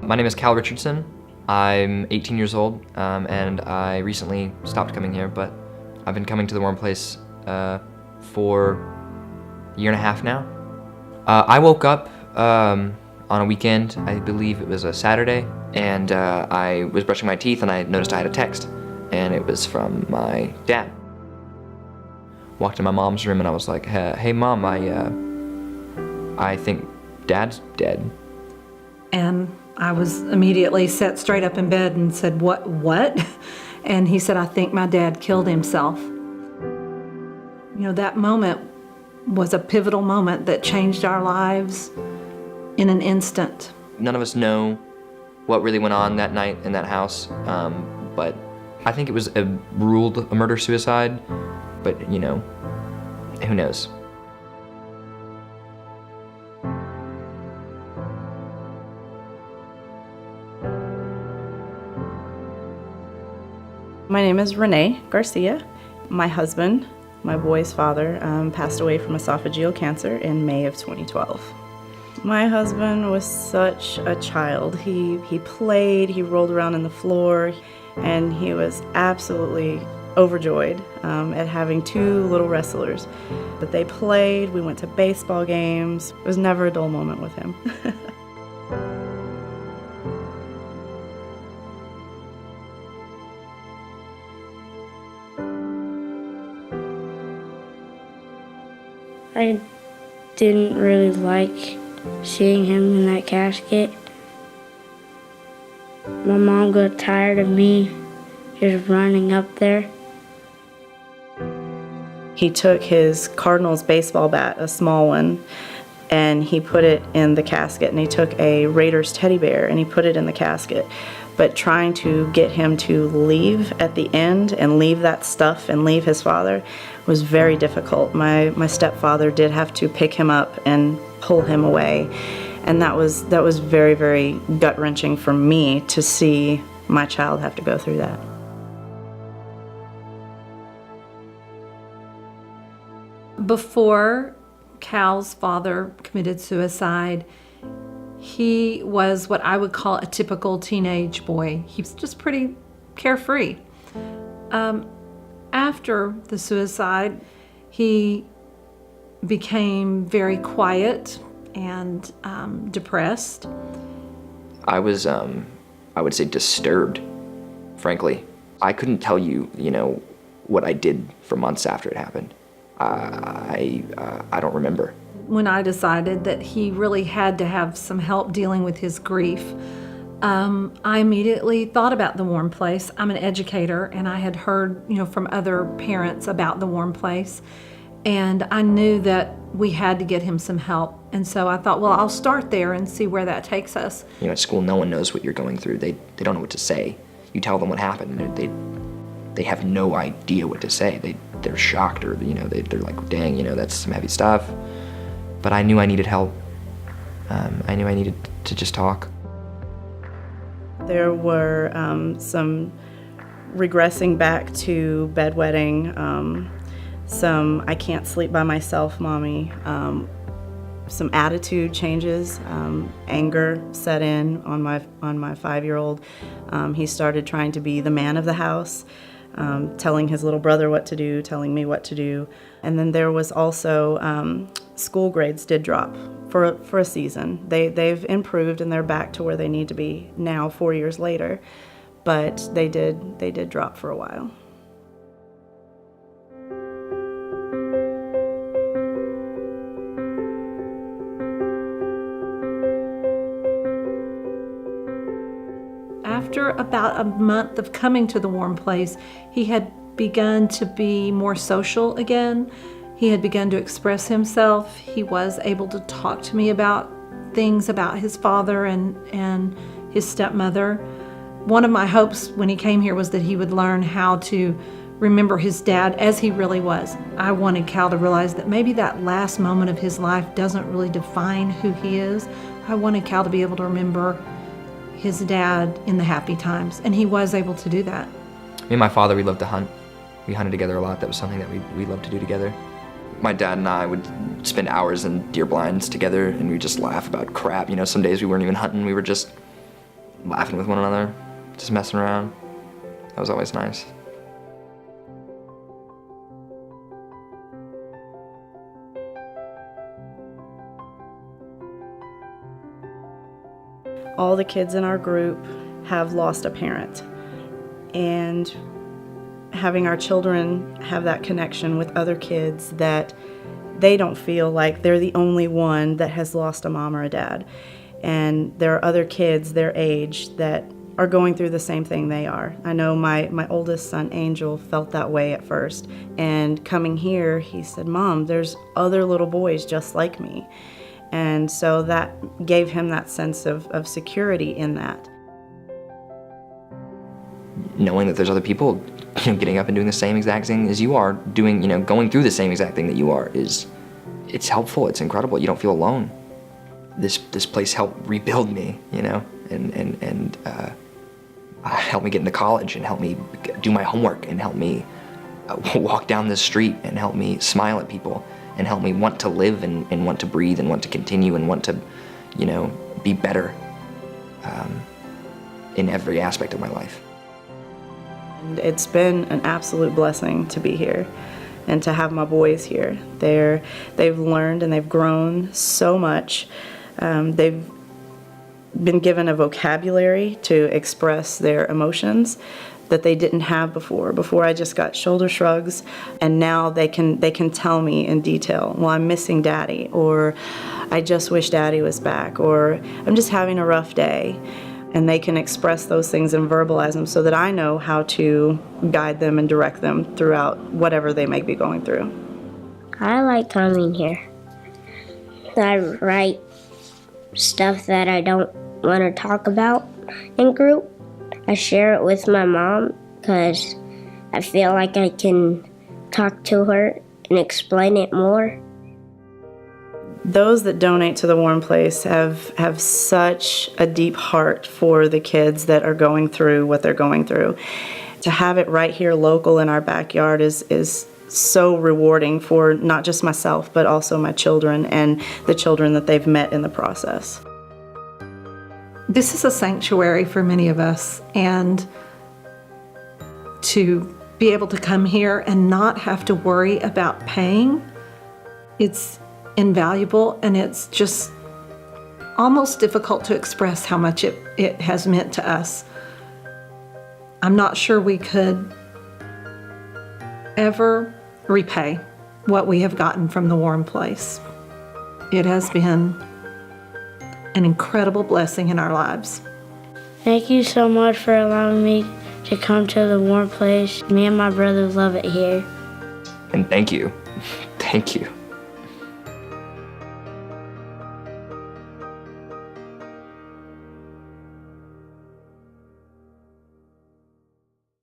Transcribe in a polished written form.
My name is Cal Richardson. I'm 18 years old, and I recently stopped coming here, but I've been coming to the Warm Place for a year and a half now. I woke up on a weekend, I believe it was a Saturday, and I was brushing my teeth and I noticed I had a text, and it was from my dad. Walked in my mom's room and I was like, hey Mom, I think Dad's dead. And I was immediately sat straight up in bed and said, what? And he said, I think my dad killed himself. You know, that moment was a pivotal moment that changed our lives in an instant. None of us know what really went on that night in that house, but I think it was ruled a murder-suicide, but you know, who knows? My name is Renee Garcia. My husband, my boy's father, passed away from esophageal cancer in May of 2012. My husband was such a child. He played, he rolled around on the floor, and he was absolutely overjoyed at having two little wrestlers. But they played, we went to baseball games. It was never a dull moment with him. I didn't really like seeing him in that casket. My mom got tired of me just running up there. He took his Cardinals baseball bat, a small one, and he put it in the casket, and he took a Raiders teddy bear and he put it in the casket. But trying to get him to leave at the end and leave that stuff and leave his father was very difficult. My stepfather did have to pick him up and pull him away, and that was very, very gut-wrenching for me to see my child have to go through that. Before Cal's father committed suicide, he was what I would call a typical teenage boy. He was just pretty carefree. After the suicide, he became very quiet and depressed. I was, I would say, disturbed, frankly. I couldn't tell you, what I did for months after it happened. I don't remember. When I decided that he really had to have some help dealing with his grief, I immediately thought about the Warm Place. I'm an educator, and I had heard, from other parents about the Warm Place, and I knew that we had to get him some help. And so I thought, well, I'll start there and see where that takes us. At school, no one knows what you're going through. They don't know what to say. You tell them what happened, they have no idea what to say. They're shocked, or they're like, dang, that's some heavy stuff. But I knew I needed help. I knew I needed to just talk. There were some regressing back to bedwetting, some I can't sleep by myself, mommy, some attitude changes, anger set in on my 5-year-old. He started trying to be the man of the house, telling his little brother what to do, telling me what to do. And then there was also school grades did drop for a season. They've improved and they're back to where they need to be now 4 years later, but they did drop for a while. After about a month of coming to the Warm Place, he had begun to be more social again. He had begun to express himself. He was able to talk to me about things about his father and his stepmother. One of my hopes when he came here was that he would learn how to remember his dad as he really was. I wanted Cal to realize that maybe that last moment of his life doesn't really define who he is. I wanted Cal to be able to remember his dad in the happy times, and he was able to do that. Me and my father, we loved to hunt. We hunted together a lot. That was something that we loved to do together. My dad and I would spend hours in deer blinds together, and we'd just laugh about crap. Some days we weren't even hunting. We were just laughing with one another, just messing around. That was always nice. All the kids in our group have lost a parent, and having our children have that connection with other kids, that they don't feel like they're the only one that has lost a mom or a dad. And there are other kids their age that are going through the same thing they are. I know my oldest son, Angel, felt that way at first. And coming here, he said, "Mom, there's other little boys just like me." And so that gave him that sense of security in that. Knowing that there's other people, getting up and doing the same exact thing as you are, doing, going through the same exact thing that you are, it's helpful. It's incredible. You don't feel alone. This place helped rebuild me, and helped me get into college, and helped me do my homework, and helped me walk down the street, and helped me smile at people, and helped me want to live, and want to breathe, and want to continue, and want to, be better in every aspect of my life. And it's been an absolute blessing to be here and to have my boys here. They've learned and they've grown so much. They've been given a vocabulary to express their emotions that they didn't have before. Before, I just got shoulder shrugs, and now they can tell me in detail, "Well, I'm missing Daddy," or "I just wish Daddy was back," or "I'm just having a rough day." And they can express those things and verbalize them so that I know how to guide them and direct them throughout whatever they may be going through. I like coming here. I write stuff that I don't want to talk about in group. I share it with my mom because I feel like I can talk to her and explain it more. Those that donate to the Warm Place have such a deep heart for the kids that are going through what they're going through. To have it right here local in our backyard is so rewarding for not just myself, but also my children and the children that they've met in the process. This is a sanctuary for many of us, and to be able to come here and not have to worry about paying, it's invaluable, and it's just almost difficult to express how much it has meant to us. I'm not sure we could ever repay what we have gotten from the Warm Place. It has been an incredible blessing in our lives. Thank you so much for allowing me to come to the Warm Place. Me and my brother love it here. And thank you. Thank you.